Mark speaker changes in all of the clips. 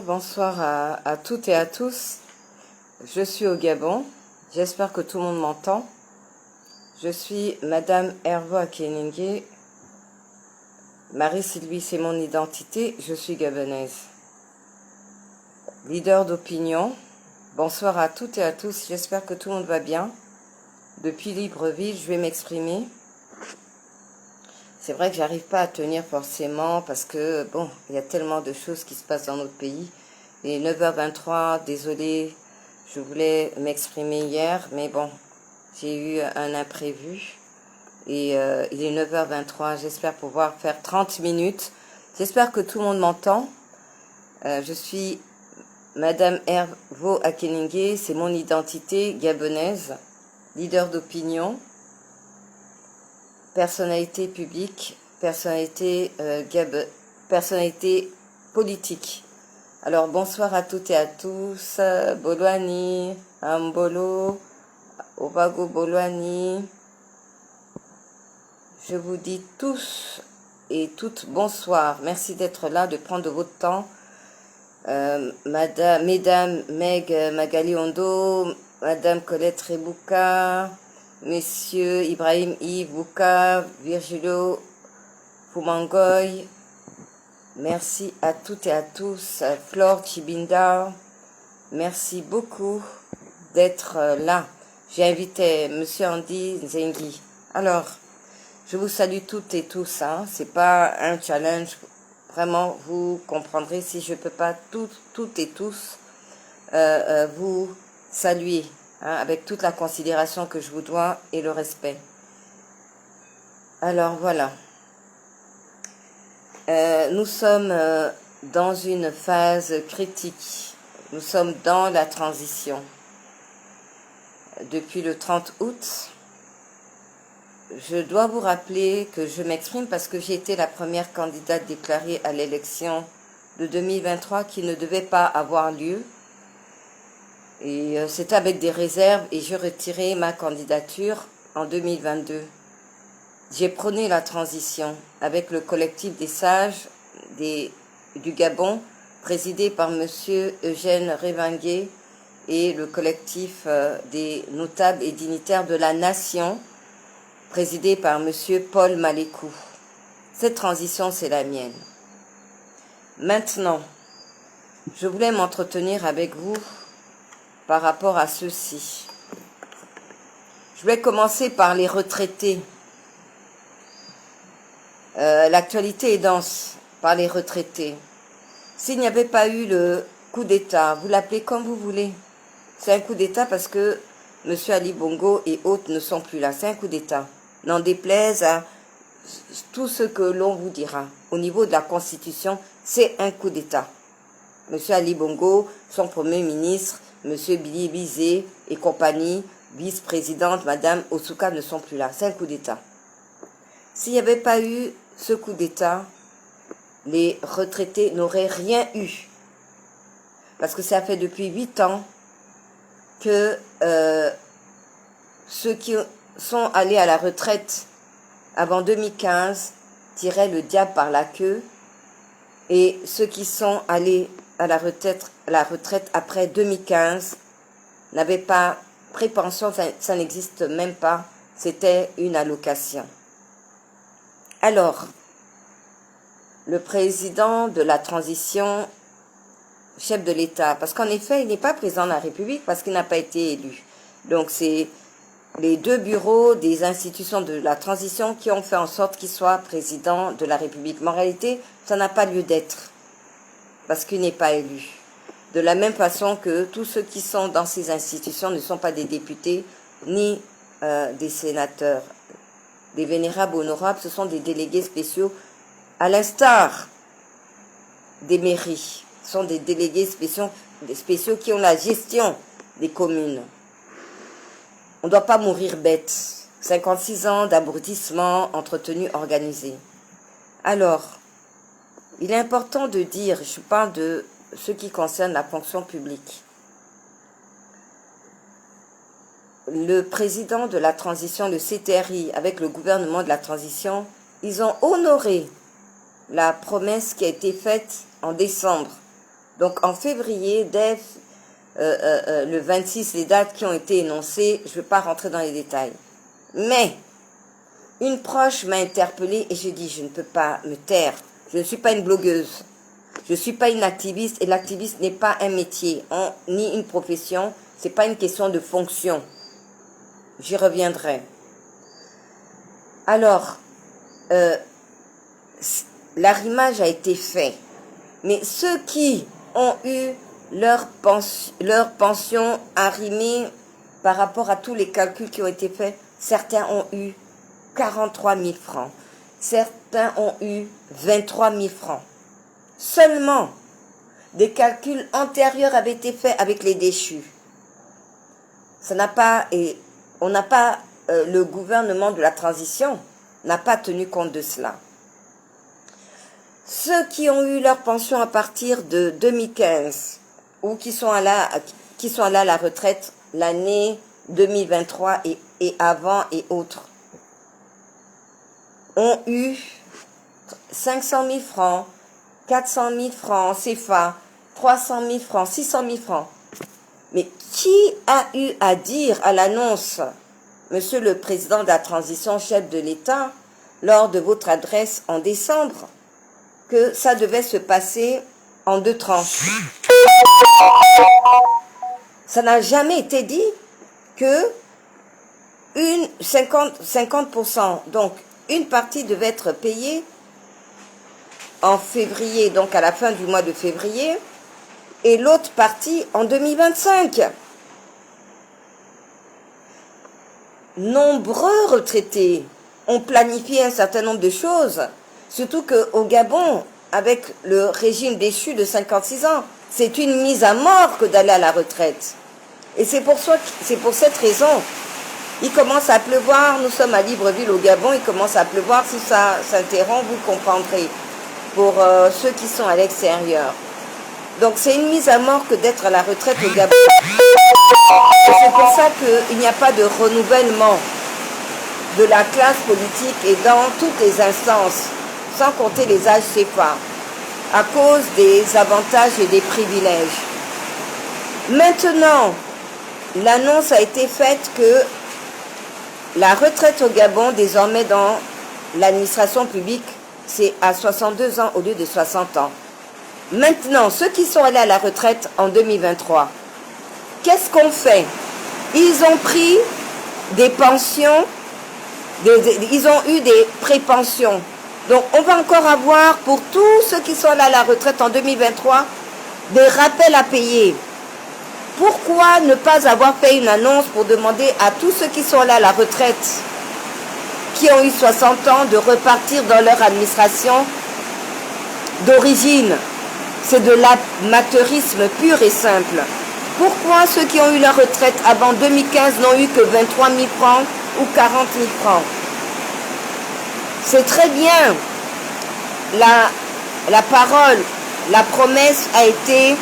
Speaker 1: Bonsoir à toutes et à tous. Je suis au Gabon. J'espère que tout le monde m'entend. Je suis Madame Hervo Akeningue. Marie-Sylvie, c'est mon identité. Je suis gabonaise. Leader d'opinion. Bonsoir à toutes et à tous. J'espère que tout le monde va bien. Depuis Libreville, je vais m'exprimer. C'est vrai que j'arrive pas à tenir forcément parce que, bon, il y a tellement de choses qui se passent dans notre pays. Et 9h23, désolé, je voulais m'exprimer hier, mais bon, j'ai eu un imprévu. Et il est 9h23, j'espère pouvoir faire 30 minutes J'espère que tout le monde m'entend. Je suis Madame Hervo Akeningue, c'est mon identité gabonaise, leader d'opinion, personnalité publique, personnalité politique. Alors bonsoir à toutes et à tous, Bolwani, Ambolo, Obago Bolwani. Je vous dis tous et toutes bonsoir. Merci d'être là, de prendre votre temps. Mesdames Meg Magali Ondo, Madame Colette Rebouka, Messieurs Ibrahim Yves Bouka, Virgilio Fumangoy. Merci à toutes et à tous. Flore Chibinda, merci beaucoup d'être là. J'ai invité Monsieur Andy Zengi. Alors, je vous salue toutes et tous. C'est pas un challenge. Vraiment, vous comprendrez si je ne peux pas toutes et tous vous saluer avec toute la considération que je vous dois et le respect. Alors voilà. Nous sommes dans une phase critique. Nous sommes dans la transition. Depuis le 30 août, je dois vous rappeler que je m'exprime parce que j'ai été la première candidate déclarée à l'élection de 2023 qui ne devait pas avoir lieu. Et c'était avec des réserves et j'ai retiré ma candidature en 2022. J'ai prôné la transition avec le collectif des sages du Gabon, présidé par M. Eugène Revangué, et le collectif des notables et dignitaires de la nation, présidé par M. Paul Malékou. Cette transition, c'est la mienne. Maintenant, je voulais m'entretenir avec vous par rapport à ceci. Je voulais commencer par les retraités. L'actualité est dense par les retraités. S'il n'y avait pas eu le coup d'État, vous l'appelez comme vous voulez. C'est un coup d'État parce que M. Ali Bongo et autres ne sont plus là. C'est un coup d'État. N'en déplaise à tout ce que l'on vous dira. Au niveau de la Constitution, c'est un coup d'État. M. Ali Bongo, son Premier ministre, M. Billy Bizet et compagnie, vice-présidente, Mme Osuka ne sont plus là. C'est un coup d'État. S'il n'y avait pas eu ce coup d'État, les retraités n'auraient rien eu. Parce que ça fait depuis 8 ans que ceux qui sont allés à la retraite avant 2015 tiraient le diable par la queue, et ceux qui sont allés à la retraite après 2015 n'avaient pas prépension, ça n'existe même pas, c'était une allocation. Alors, le président de la transition, chef de l'État, parce qu'en effet, il n'est pas président de la République parce qu'il n'a pas été élu. Donc, c'est les deux bureaux des institutions de la transition qui ont fait en sorte qu'il soit président de la République. Mais en réalité, ça n'a pas lieu d'être parce qu'il n'est pas élu. De la même façon que tous ceux qui sont dans ces institutions ne sont pas des députés ni des sénateurs. Des vénérables honorables, ce sont des délégués spéciaux, à l'instar des mairies. Ce sont des délégués spéciaux qui ont la gestion des communes. On ne doit pas mourir bête. 56 ans d'abrutissement entretenu, organisé. Alors, il est important de dire, je parle de ce qui concerne la fonction publique. Le président de la transition, le CTRI, avec le gouvernement de la transition, ils ont honoré la promesse qui a été faite en décembre. Donc en février, dès le 26, les dates qui ont été énoncées, je ne vais pas rentrer dans les détails. Mais une proche m'a interpellée et j'ai dit, je ne peux pas me taire. Je ne suis pas une blogueuse. Je ne suis pas une activiste et l'activiste n'est pas un métier, ni une profession. Ce n'est pas une question de fonction. J'y reviendrai. Alors, l'arrimage a été fait. Mais ceux qui ont eu leur pension arrimée par rapport à tous les calculs qui ont été faits, certains ont eu 43 000 francs. Certains ont eu 23 000 francs. Seulement, des calculs antérieurs avaient été faits avec les déchus. Ça n'a pas, et on n'a pas, le gouvernement de la transition n'a pas tenu compte de cela. Ceux qui ont eu leur pension à partir de 2015 ou qui sont allés à la retraite l'année 2023 et avant et autres ont eu 500 000 francs, 400 000 francs CFA, 300 000 francs, 600 000 francs. Mais qui a eu à dire à l'annonce, Monsieur le Président de la Transition, chef de l'État, lors de votre adresse en décembre, que ça devait se passer en 2 tranches? Ça n'a jamais été dit que 50%, donc une partie devait être payée en février, donc à la fin du mois de février, et l'autre partie en 2025. Nombreux retraités ont planifié un certain nombre de choses, surtout qu'au Gabon, avec le régime déchu de 56 ans, c'est une mise à mort que d'aller à la retraite. Et c'est pour cette raison, il commence à pleuvoir, nous sommes à Libreville au Gabon, il commence à pleuvoir, si ça s'interrompt, vous comprendrez, pour ceux qui sont à l'extérieur. Donc c'est une mise à mort que d'être à la retraite au Gabon. C'est pour ça qu'il n'y a pas de renouvellement de la classe politique et dans toutes les instances, sans compter les âges CFA, à cause des avantages et des privilèges. Maintenant, l'annonce a été faite que la retraite au Gabon, désormais dans l'administration publique, c'est à 62 ans au lieu de 60 ans. Maintenant, ceux qui sont allés à la retraite en 2023, qu'est-ce qu'on fait? Ils ont pris des pensions, ils ont eu des prépensions. Donc, on va encore avoir, pour tous ceux qui sont allés à la retraite en 2023, des rappels à payer. Pourquoi ne pas avoir fait une annonce pour demander à tous ceux qui sont allés à la retraite, qui ont eu 60 ans, de repartir dans leur administration d'origine? C'est de l'amateurisme pur et simple. Pourquoi ceux qui ont eu leur retraite avant 2015 n'ont eu que 23 000 francs ou 40 000 francs? C'est très bien. La parole, la promesse a été,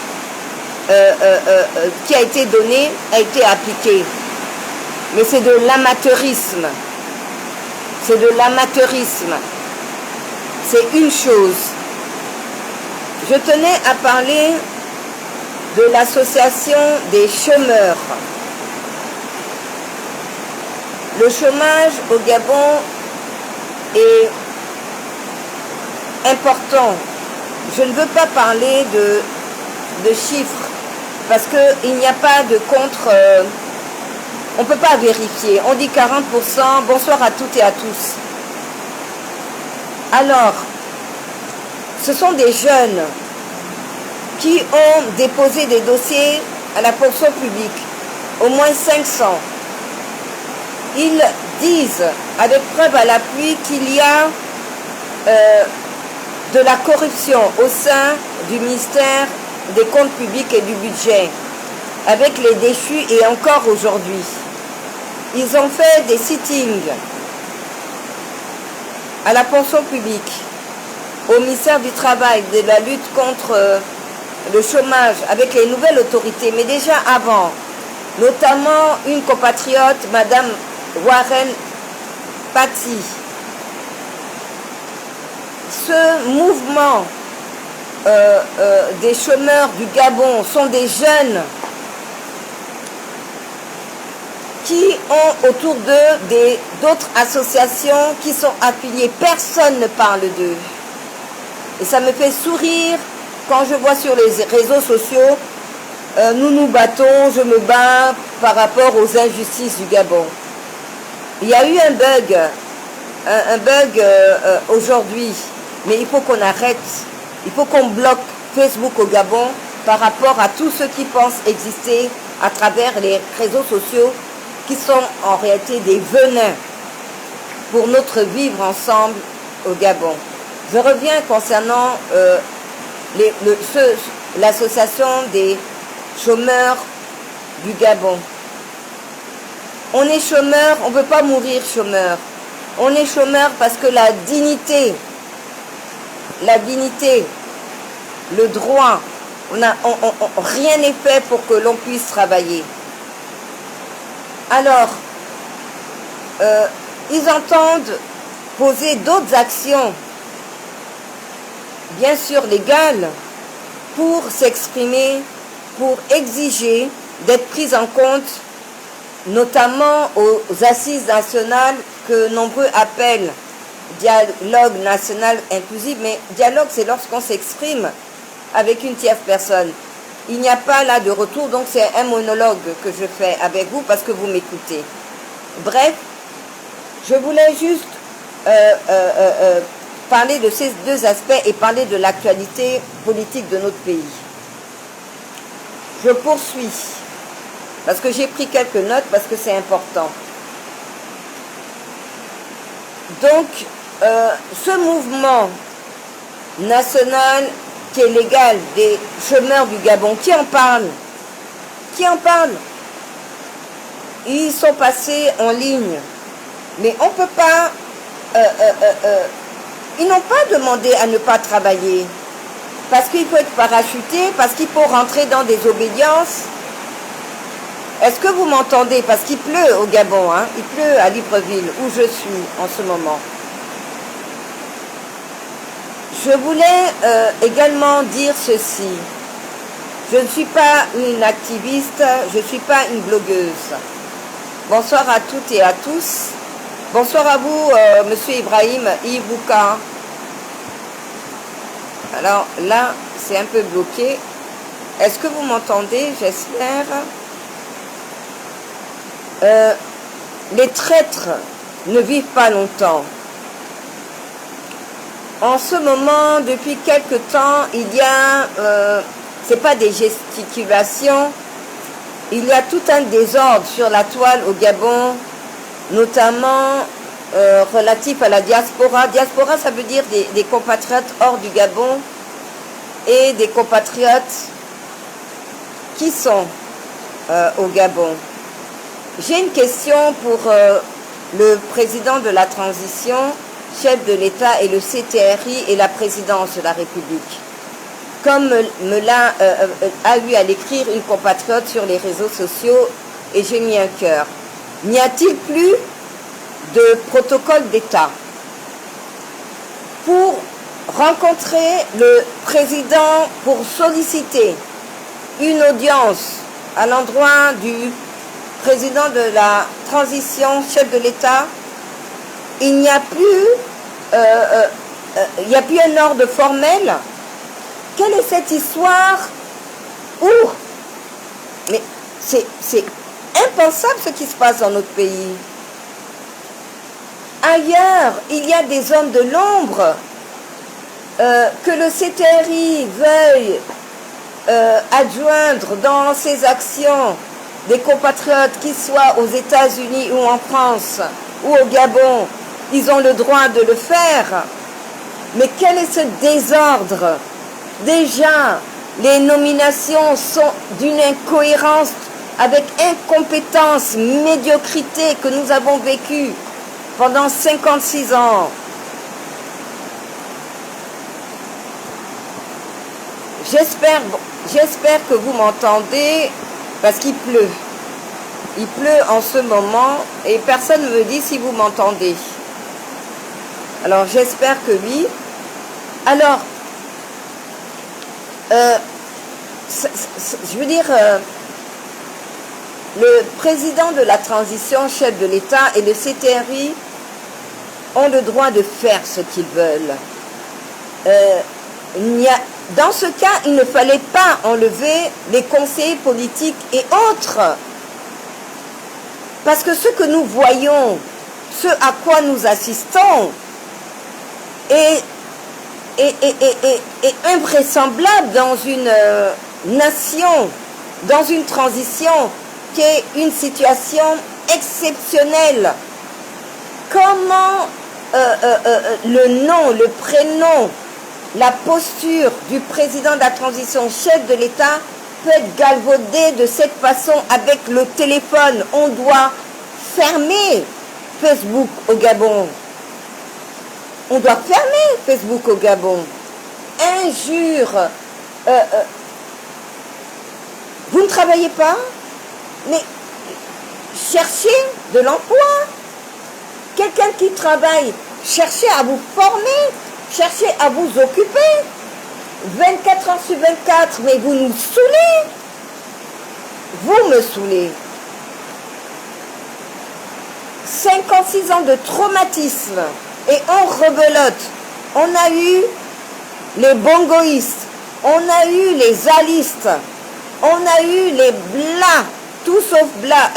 Speaker 1: qui a été donnée, a été appliquée. Mais c'est de l'amateurisme. C'est de l'amateurisme. C'est une chose. Je tenais à parler de l'association des chômeurs. Le chômage au Gabon est important. Je ne veux pas parler de chiffres parce qu'il n'y a pas de contre... on ne peut pas vérifier. On dit 40%. Bonsoir à toutes et à tous. Alors, ce sont des jeunes qui ont déposé des dossiers à la fonction publique, au moins 500. Ils disent, avec preuve à l'appui, qu'il y a de la corruption au sein du ministère des Comptes publics et du budget, avec les déchus et encore aujourd'hui. Ils ont fait des sittings à la fonction publique, au ministère du Travail, de la lutte contre le chômage, avec les nouvelles autorités, mais déjà avant, notamment une compatriote, Madame Warren Patti. Ce mouvement des chômeurs du Gabon sont des jeunes qui ont autour d'eux d'autres associations qui sont affiliées. Personne ne parle d'eux. Et ça me fait sourire quand je vois sur les réseaux sociaux, nous nous battons, je me bats par rapport aux injustices du Gabon. Il y a eu un bug aujourd'hui, mais il faut qu'on arrête, il faut qu'on bloque Facebook au Gabon par rapport à tous ceux qui pensent exister à travers les réseaux sociaux qui sont en réalité des venins pour notre vivre ensemble au Gabon. Je reviens concernant l'association des chômeurs du Gabon. On est chômeur, on ne veut pas mourir chômeur. On est chômeur parce que la dignité, le droit, rien n'est fait pour que l'on puisse travailler. Alors, ils entendent poser d'autres actions, bien sûr légales, pour s'exprimer, pour exiger d'être pris en compte, notamment aux assises nationales que nombreux appellent dialogue national inclusif. Mais dialogue, c'est lorsqu'on s'exprime avec une tierce personne. Il n'y a pas là de retour, donc c'est un monologue que je fais avec vous parce que vous m'écoutez. Bref, je voulais juste parler de ces deux aspects et parler de l'actualité politique de notre pays. Je poursuis, parce que j'ai pris quelques notes, parce que c'est important. Donc, ce mouvement national qui est légal des chômeurs du Gabon, qui en parle? Qui en parle? Ils sont passés en ligne, mais on ne peut pas... ils n'ont pas demandé à ne pas travailler, parce qu'il faut être parachuté, parce qu'il faut rentrer dans des obédiences. Est-ce que vous m'entendez? Parce qu'il pleut au Gabon, hein? Il pleut à Libreville, où je suis en ce moment. Je voulais également dire ceci. Je ne suis pas une activiste, je ne suis pas une blogueuse. Bonsoir à toutes et à tous. Bonsoir à vous, Monsieur Ibrahim Ibouka. Alors là, c'est un peu bloqué. Est-ce que vous m'entendez? J'espère. Les traîtres ne vivent pas longtemps. En ce moment, depuis quelque temps, il y a, c'est pas des gesticulations, il y a tout un désordre sur la toile au Gabon, notamment relatif à la diaspora. Diaspora, ça veut dire des compatriotes hors du Gabon et des compatriotes qui sont au Gabon. J'ai une question pour le président de la transition, chef de l'État et le CTRI et la présidence de la République. Comme me l'a a eu à l'écrire une compatriote sur les réseaux sociaux et j'ai mis un cœur. N'y a-t-il plus de protocole d'État pour rencontrer le président pour solliciter une audience à l'endroit du président de la transition, chef de l'État? Il n'y a plus un ordre formel. Quelle est cette histoire? Mais c'est impensable ce qui se passe dans notre pays. Ailleurs, il y a des hommes de l'ombre. Que le CTRI veuille adjoindre dans ses actions des compatriotes qui soient aux États-Unis ou en France ou au Gabon, ils ont le droit de le faire. Mais quel est ce désordre? Déjà, les nominations sont d'une incohérence avec incompétence, médiocrité que nous avons vécue pendant 56 ans. J'espère que vous m'entendez parce qu'il pleut. Il pleut en ce moment et personne ne me dit si vous m'entendez. Alors j'espère que oui. Alors, je veux dire, le président de la transition, chef de l'État et le CTRI ont le droit de faire ce qu'ils veulent. Dans ce cas, il ne fallait pas enlever les conseillers politiques et autres. Parce que ce que nous voyons, ce à quoi nous assistons, est invraisemblable dans une nation, dans une transition qui est une situation exceptionnelle. Comment le nom, le prénom la posture du président de la transition, chef de l'État, peut être galvaudée de cette façon avec le téléphone. On doit fermer Facebook au Gabon. On doit fermer Facebook au Gabon. Injure. Vous ne travaillez pas, mais cherchez de l'emploi. Quelqu'un qui travaille, cherchez à vous former, cherchez à vous occuper. 24 heures sur 24, mais vous nous saoulez. Vous me saoulez. 56 ans de traumatisme et on rebelote. On a eu les bongoïstes, on a eu les alistes, on a eu les blas, tout sauf blas,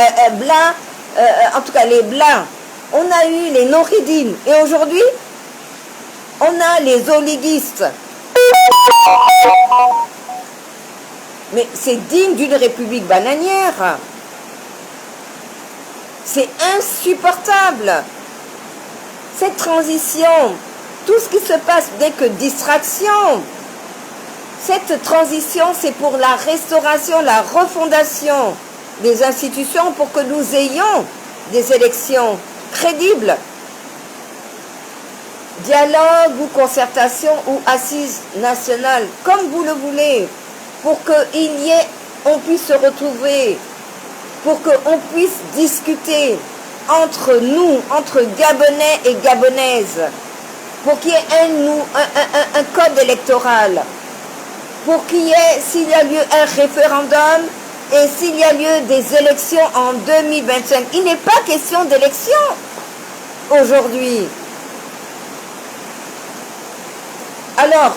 Speaker 1: en tout cas les blas. On a eu les noridines et aujourd'hui, on a les oliguistes. Mais c'est digne d'une république bananière. C'est insupportable. Cette transition, tout ce qui se passe n'est que distraction. Cette transition, c'est pour la restauration, la refondation des institutions pour que nous ayons des élections crédibles. Dialogue ou concertation ou assise nationale, comme vous le voulez, pour qu'on puisse se retrouver, pour qu'on puisse discuter entre nous, entre Gabonais et Gabonaises, pour qu'il y ait un code électoral, pour qu'il y ait, s'il y a lieu, un référendum et s'il y a lieu des élections en 2025. Il n'est pas question d'élection aujourd'hui. Alors,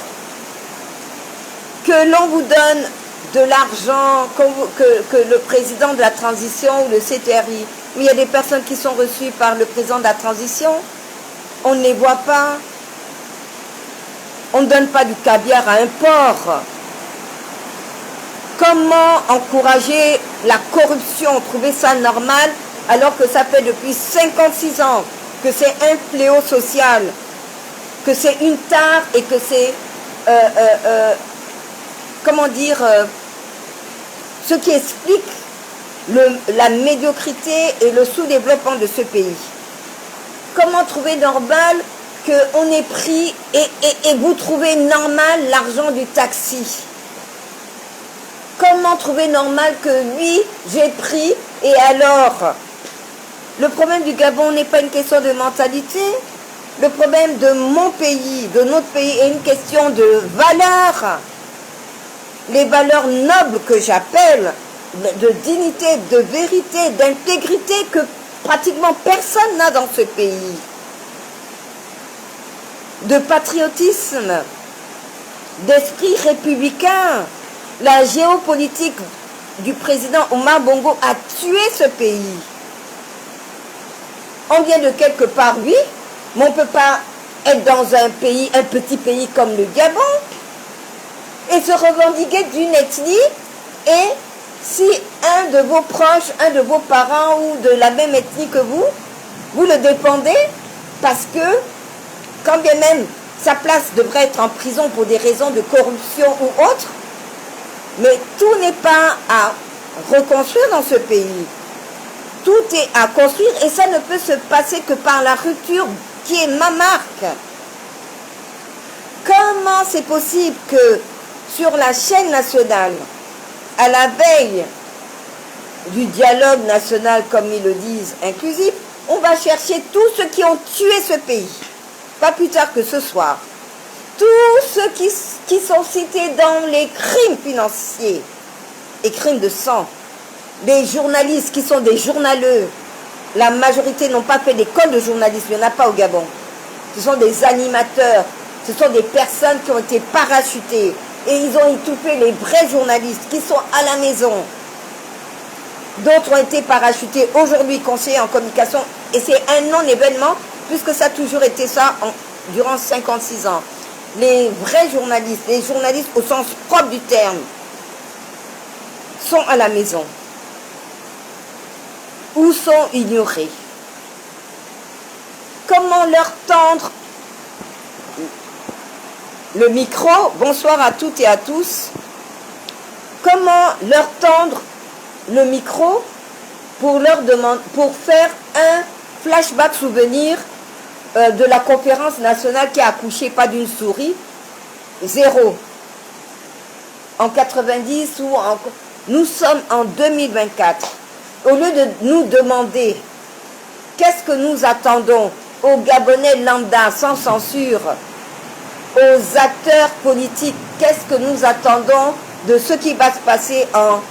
Speaker 1: que l'on vous donne de l'argent, que le président de la transition ou le CTRI, mais il y a des personnes qui sont reçues par le président de la transition, on ne les voit pas. On ne donne pas du caviar à un porc. Comment encourager la corruption, trouver ça normal, alors que ça fait depuis 56 ans que c'est un fléau social, que c'est une tare et que c'est, comment dire, ce qui explique la médiocrité et le sous-développement de ce pays. Comment trouver normal qu'on ait pris et vous trouvez normal l'argent du taxi? Comment trouver normal que oui, j'ai pris et alors? Le problème du Gabon n'est pas une question de mentalité. Le problème de mon pays, de notre pays, est une question de valeurs. Les valeurs nobles que j'appelle, de dignité, de vérité, d'intégrité que pratiquement personne n'a dans ce pays. De patriotisme, d'esprit républicain. La géopolitique du président Omar Bongo a tué ce pays. On vient de quelque part, oui, mais on ne peut pas être dans un pays, un petit pays comme le Gabon, et se revendiquer d'une ethnie, et si un de vos proches, un de vos parents ou de la même ethnie que vous le défendez, parce que, quand bien même sa place devrait être en prison pour des raisons de corruption ou autre, mais tout n'est pas à reconstruire dans ce pays. Tout est à construire et ça ne peut se passer que par la rupture qui est ma marque. Comment c'est possible que sur la chaîne nationale, à la veille du dialogue national, comme ils le disent, inclusif, on va chercher tous ceux qui ont tué ce pays, pas plus tard que ce soir. Tous ceux qui sont cités dans les crimes financiers et crimes de sang, les journalistes qui sont des journaleux, la majorité n'ont pas fait d'école de journalisme, il n'y en a pas au Gabon. Ce sont des animateurs, ce sont des personnes qui ont été parachutées et ils ont étouffé les vrais journalistes qui sont à la maison. D'autres ont été parachutés aujourd'hui, conseillers en communication, et c'est un non-événement puisque ça a toujours été ça durant 56 ans. Les vrais journalistes, les journalistes au sens propre du terme, sont à la maison ou sont ignorés. Comment leur tendre le micro. Bonsoir à toutes et à tous. Comment leur tendre le micro pour leur demander, pour faire un flashback souvenir de la conférence nationale qui a accouché pas d'une souris, zéro. En 90 ou en... Nous sommes en 2024. Au lieu de nous demander qu'est-ce que nous attendons aux Gabonais lambda sans censure, aux acteurs politiques, qu'est-ce que nous attendons de ce qui va se passer en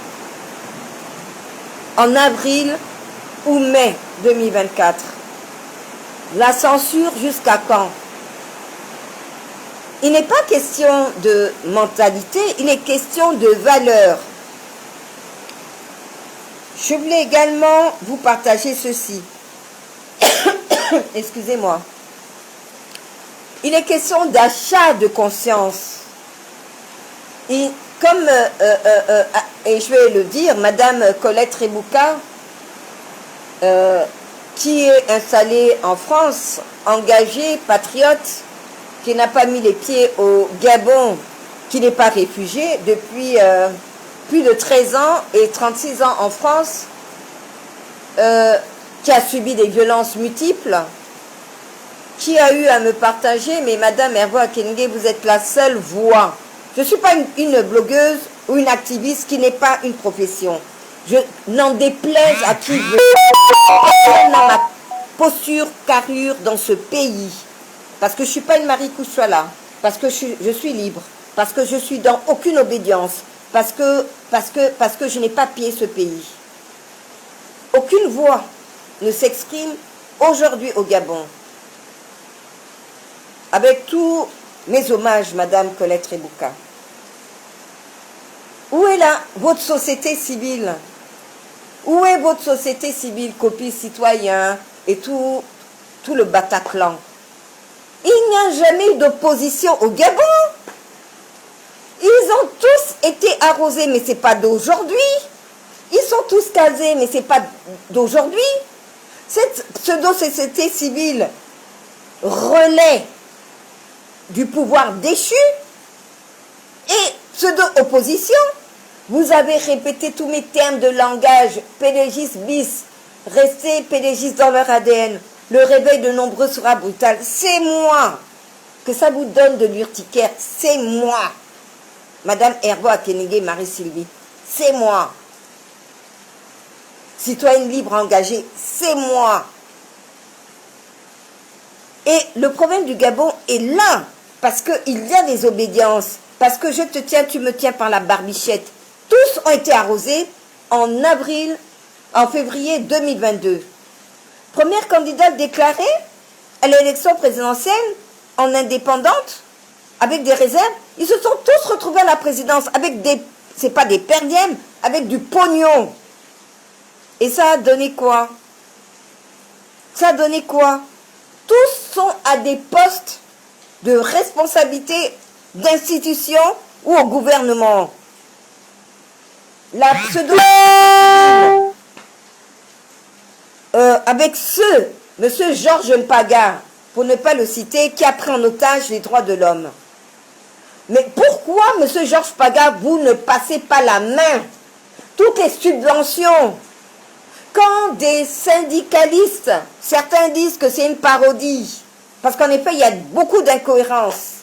Speaker 1: avril ou mai 2024. La censure jusqu'à quand? Il n'est pas question de mentalité, il est question de valeur. Je voulais également vous partager ceci. Excusez-moi. Il est question d'achat de conscience. Et comme, et je vais le dire, Madame Colette Rebouka, qui est installée en France, engagée, patriote, qui n'a pas mis les pieds au Gabon, qui n'est pas réfugié depuis plus de 13 ans et 36 ans en France, qui a subi des violences multiples, qui a eu à me partager, mais Madame Hervé Akengue, vous êtes la seule voix. Je ne suis pas une blogueuse ou une activiste qui n'est pas une profession. Je n'en déplaise à qui veut. Dans ma posture, carrure dans ce pays. Parce que je ne suis pas une Marie Kouchouala. Parce que je suis libre. Parce que je suis dans aucune obédience. Parce que je n'ai pas pillé ce pays. Aucune voix ne s'exprime aujourd'hui au Gabon. Avec tous mes hommages, Madame Colette Rebouka. Où est là votre société civile? Où est votre société civile, copie citoyen et tout le Bataclan? Il n'y a jamais eu d'opposition au Gabon. Ils ont tous été arrosés, mais ce n'est pas d'aujourd'hui. Ils sont tous casés, mais ce n'est pas d'aujourd'hui. Cette pseudo-société civile relaie du pouvoir déchu et pseudo-opposition. Vous avez répété tous mes termes de langage, pédégiste bis, restez pédégistes dans leur ADN. Le réveil de nombreux sera brutal. C'est moi. Que ça vous donne de l'urticaire, c'est moi. Madame Hervé Akengue, Marie-Sylvie, c'est moi. Citoyenne libre engagée, c'est moi. Et le problème du Gabon est là, parce qu'il y a des obédiences, parce que je te tiens, tu me tiens par la barbichette. Tous ont été arrosés en février 2022. Première candidate déclarée à l'élection présidentielle en indépendante, avec des réserves. Ils se sont tous retrouvés à la présidence avec des, c'est pas des perdièmes, avec du pognon. Et ça a donné quoi? Ça a donné quoi? Tous sont à des postes de responsabilité d'institution ou au gouvernement. La pseudo avec monsieur Georges Mpaga, pour ne pas le citer, qui a pris en otage les droits de l'homme. Mais pourquoi, monsieur Georges Mpaga, vous ne passez pas la main? Toutes les subventions, quand des syndicalistes, certains disent que c'est une parodie, parce qu'en effet, il y a beaucoup d'incohérences.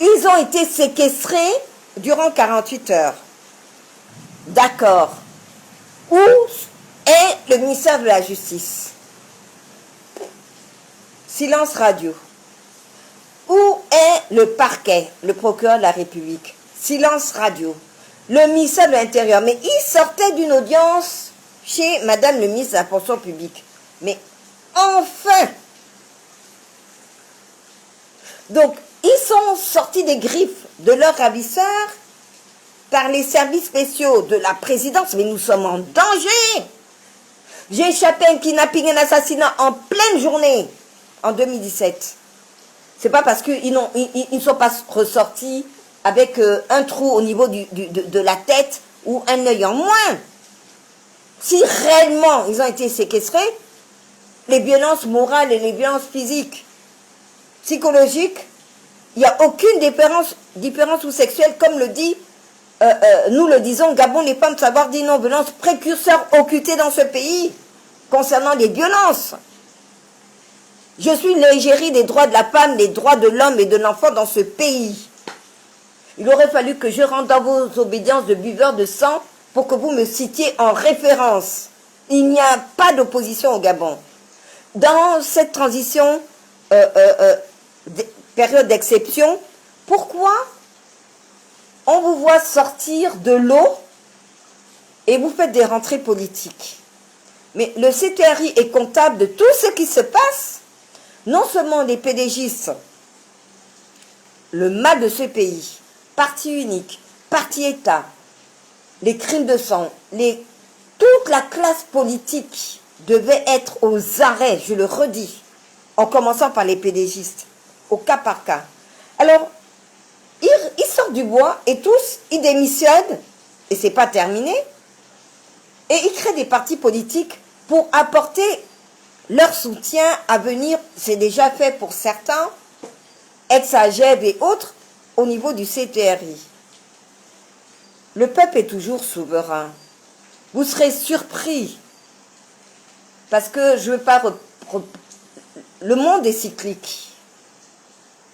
Speaker 1: Ils ont été séquestrés durant 48 heures. D'accord. Où est le ministère de la Justice? Silence radio. Où est le parquet, le procureur de la République? Silence radio. Le ministère de l'Intérieur. Mais il sortait d'une audience chez Madame le ministre de la Fonction publique. Mais enfin! Donc, ils sont sortis des griffes de leurs ravisseurs par les services spéciaux de la présidence. Mais nous sommes en danger! J'ai échappé à un kidnapping et un assassinat en pleine journée en 2017. C'est pas parce qu'ils ne sont pas ressortis avec un trou au niveau de la tête ou un œil en moins. Si réellement ils ont été séquestrés, les violences morales et les violences physiques, psychologique, il n'y a aucune différence ou sexuelle, comme le dit, nous le disons, Gabon n'est pas de savoir dire non-violence, précurseur occulté dans ce pays, concernant les violences. Je suis l'égérie des droits de la femme, des droits de l'homme et de l'enfant dans ce pays. Il aurait fallu que je rentre dans vos obédiences de buveurs de sang pour que vous me citiez en référence. Il n'y a pas d'opposition au Gabon. Dans cette transition, période d'exception, pourquoi on vous voit sortir de l'eau et vous faites des rentrées politiques? Mais le CTRI est comptable de tout ce qui se passe. Non seulement les PDGistes, le mal de ce pays, parti unique, parti État, les crimes de sang, toute la classe politique devait être aux arrêts, je le redis, en commençant par les PDGistes, au cas par cas. Alors, ils sortent du bois et tous, ils démissionnent, et c'est pas terminé, et ils créent des partis politiques pour apporter leur soutien à venir. C'est déjà fait pour certains, ex-AGEB et autres, au niveau du CTRI. Le peuple est toujours souverain. Vous serez surpris, parce que je ne veux pas... Le monde est cyclique.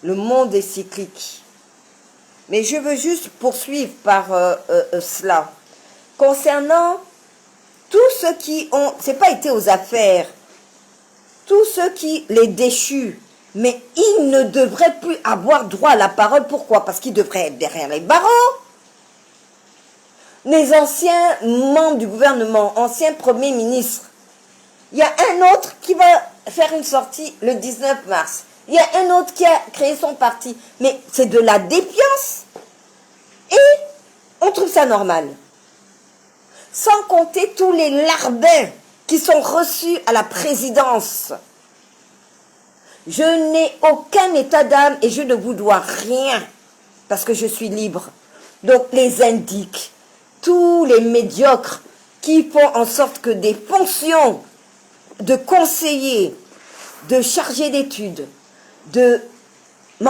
Speaker 1: Le monde est cyclique. Mais je veux juste poursuivre par cela. Concernant tous ceux qui ont... C'est pas été aux affaires. Tous ceux qui les déchus, mais ils ne devraient plus avoir droit à la parole. Pourquoi? Parce qu'ils devraient être derrière les barreaux. Les anciens membres du gouvernement, anciens premiers ministres. Il y a un autre qui va faire une sortie le 19 mars. Il y a un autre qui a créé son parti. Mais c'est de la défiance. Et on trouve ça normal. Sans compter tous les larbins qui sont reçus à la présidence. Je n'ai aucun état d'âme et je ne vous dois rien parce que je suis libre. Donc les indiques, tous les médiocres qui font en sorte que des fonctions de conseiller, de chargé d'études,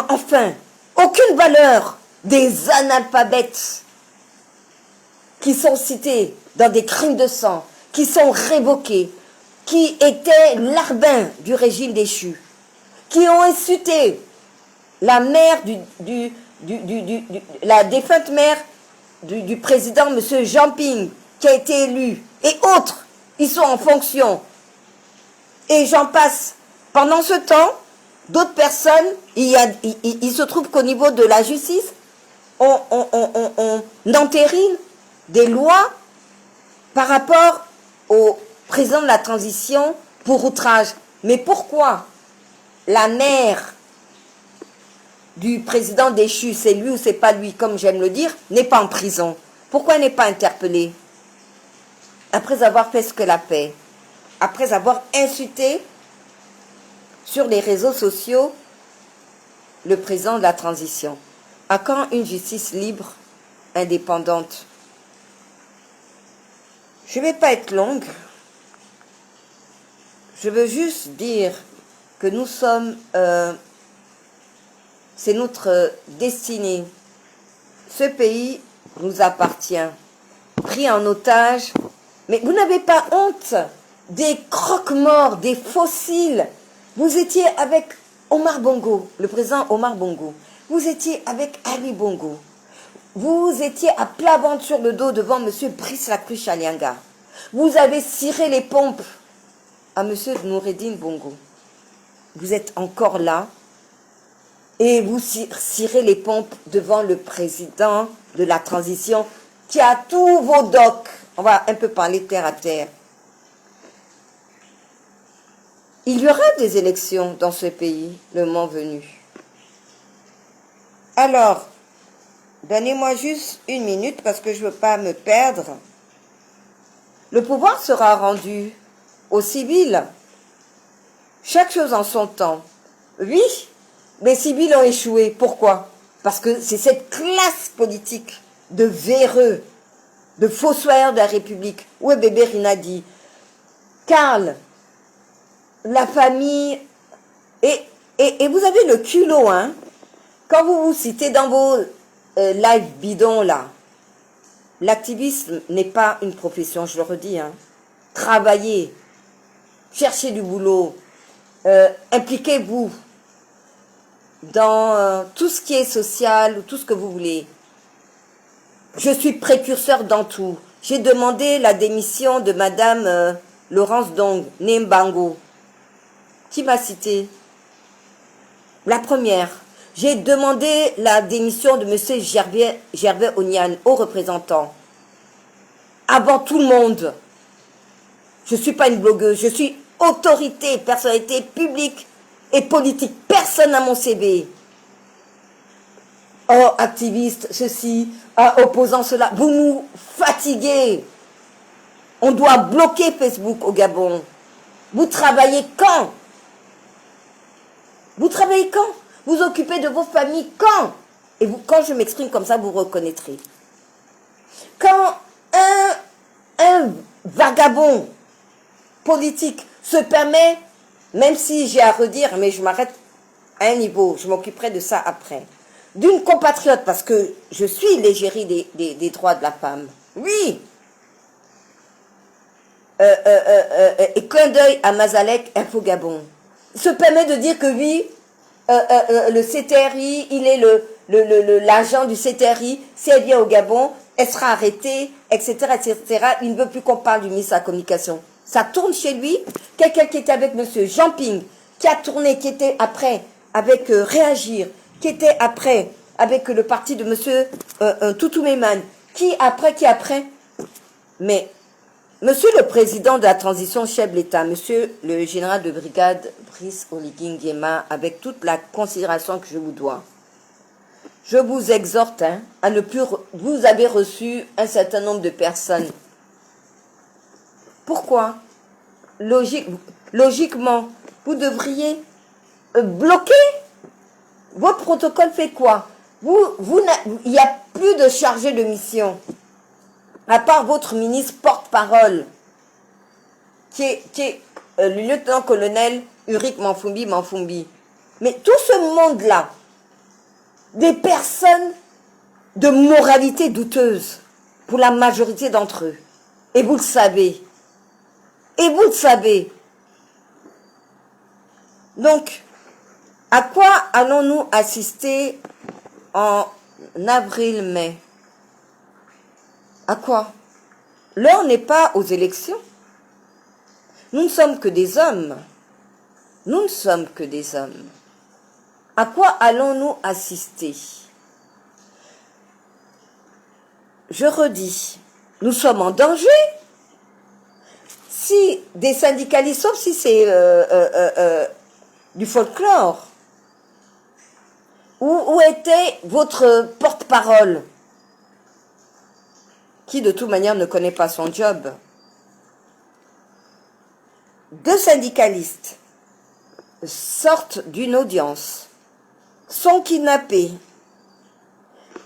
Speaker 1: enfin, aucune valeur, des analphabètes qui sont cités dans des crimes de sang, qui sont révoqués, qui étaient larbins du régime déchu, qui ont insulté la mère la défunte mère du président, M. Jean-Ping, qui a été élu, et autres, ils sont en fonction. Et j'en passe. Pendant ce temps, d'autres personnes, il se trouve qu'au niveau de la justice, on entérine des lois par rapport au président de la transition pour outrage. Mais pourquoi la mère du président déchu, c'est lui ou c'est pas lui, comme j'aime le dire, n'est pas en prison? Pourquoi elle n'est pas interpellée? Après avoir fait ce qu'elle a fait, après avoir insulté sur les réseaux sociaux le président de la transition. À quand une justice libre, indépendante? Je ne vais pas être longue. Je veux juste dire que nous sommes... c'est notre destinée. Ce pays nous appartient. Pris en otage. Mais vous n'avez pas honte des croque-morts, des fossiles. Vous étiez avec Omar Bongo, le président Omar Bongo. Vous étiez avec Ali Bongo. Vous étiez à plat ventre sur le dos devant M. Brice Lacruche Alianga. Vous avez ciré les pompes à M. Noureddine Bongo. Vous êtes encore là et vous cirez les pompes devant le président de la transition qui a tous vos docs. On va un peu parler terre à terre. Il y aura des élections dans ce pays le moment venu. Alors, donnez-moi juste une minute parce que je ne veux pas me perdre. Le pouvoir sera rendu aux civils. Chaque chose en son temps. Oui, les civils ont échoué. Pourquoi? Parce que c'est cette classe politique de véreux, de fossoyeurs de la République. Où est bébé Rinadi? Karl, la famille, et Et vous avez le culot, hein, quand vous vous citez dans vos live bidons, là, l'activisme n'est pas une profession, je le redis, hein. Travaillez, cherchez du boulot, impliquez-vous dans tout ce qui est social, ou tout ce que vous voulez. Je suis précurseur dans tout. J'ai demandé la démission de Madame Laurence Dong, Nembango. Qui m'a cité? La première. J'ai demandé la démission de Monsieur Gervais Onian, haut représentant. Avant tout le monde. Je ne suis pas une blogueuse, je suis autorité, personnalité publique et politique. Personne n'a mon CV. Oh, activiste, ceci, opposant cela. Vous nous fatiguez. On doit bloquer Facebook au Gabon. Vous travaillez quand? Vous travaillez quand? Vous occupez de vos familles quand? Et vous, quand je m'exprime comme ça, vous reconnaîtrez. Quand un vagabond politique se permet, même si j'ai à redire, mais je m'arrête à un niveau, je m'occuperai de ça après, d'une compatriote, parce que je suis l'égérie des droits de la femme. Oui. Et clin d'œil à Mazalek, Info Gabon. Se permet de dire que oui, le CTRI, il est l'agent du CTRI, si elle vient au Gabon, elle sera arrêtée, etc., etc. Il ne veut plus qu'on parle du ministre de la Communication. Ça tourne chez lui. Quelqu'un qui était avec monsieur Jean Ping, qui a tourné, qui était après avec Réagir, qui était après avec le parti de monsieur Toutou Meyman, qui après. Mais monsieur le président de la transition chef de l'État, monsieur le général de brigade Brice Oligui Nguema, avec toute la considération que je vous dois, je vous exhorte à ne plus... Vous avez reçu un certain nombre de personnes. Pourquoi? Logiquement, vous devriez bloquer. Votre protocole fait quoi? Il n'y a plus de chargé de mission, à part votre ministre porte-parole, qui est le lieutenant-colonel Uric Manfumbi. Mais tout ce monde-là, des personnes de moralité douteuse, pour la majorité d'entre eux. Et vous le savez. Donc, à quoi allons-nous assister en avril-mai? À quoi? L'heure n'est pas aux élections. Nous ne sommes que des hommes. À quoi allons-nous assister? Je redis, nous sommes en danger. Si des syndicalistes, sauf si c'est du folklore, où était votre porte-parole, qui de toute manière ne connaît pas son job? 2 syndicalistes sortent d'une audience, sont kidnappés,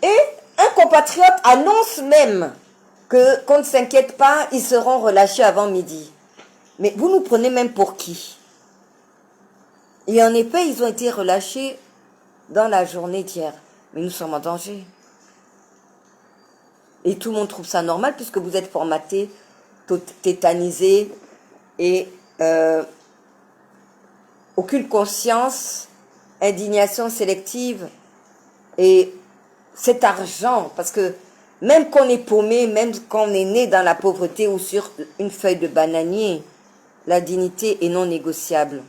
Speaker 1: et un compatriote annonce même qu'on ne s'inquiète pas, ils seront relâchés avant midi. Mais vous nous prenez même pour qui? Et en effet, ils ont été relâchés dans la journée d'hier. Mais nous sommes en danger. Et tout le monde trouve ça normal puisque vous êtes formatés, tétanisés et aucune conscience, indignation sélective et cet argent, parce que même qu'on est paumé, même qu'on est né dans la pauvreté ou sur une feuille de bananier, la dignité est non négociable.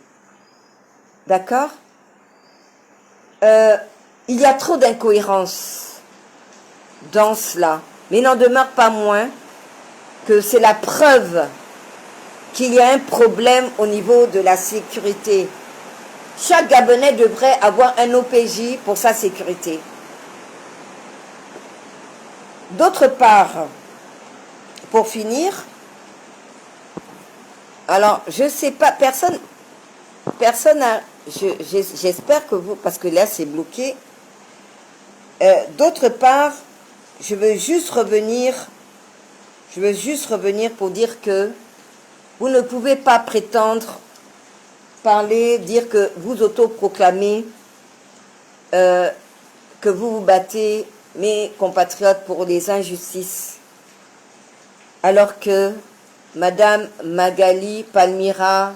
Speaker 1: D'accord? Il y a trop d'incohérences dans cela, mais il n'en demeure pas moins que c'est la preuve qu'il y a un problème au niveau de la sécurité. Chaque Gabonais devrait avoir un OPJ pour sa sécurité. D'autre part, pour finir, alors je ne sais pas, personne a, j'espère que vous, parce que là c'est bloqué. D'autre part, je veux juste revenir pour dire que vous ne pouvez pas prétendre parler, dire que vous autoproclamez que vous vous battez, mes compatriotes, pour les injustices, alors que Madame Magali Palmira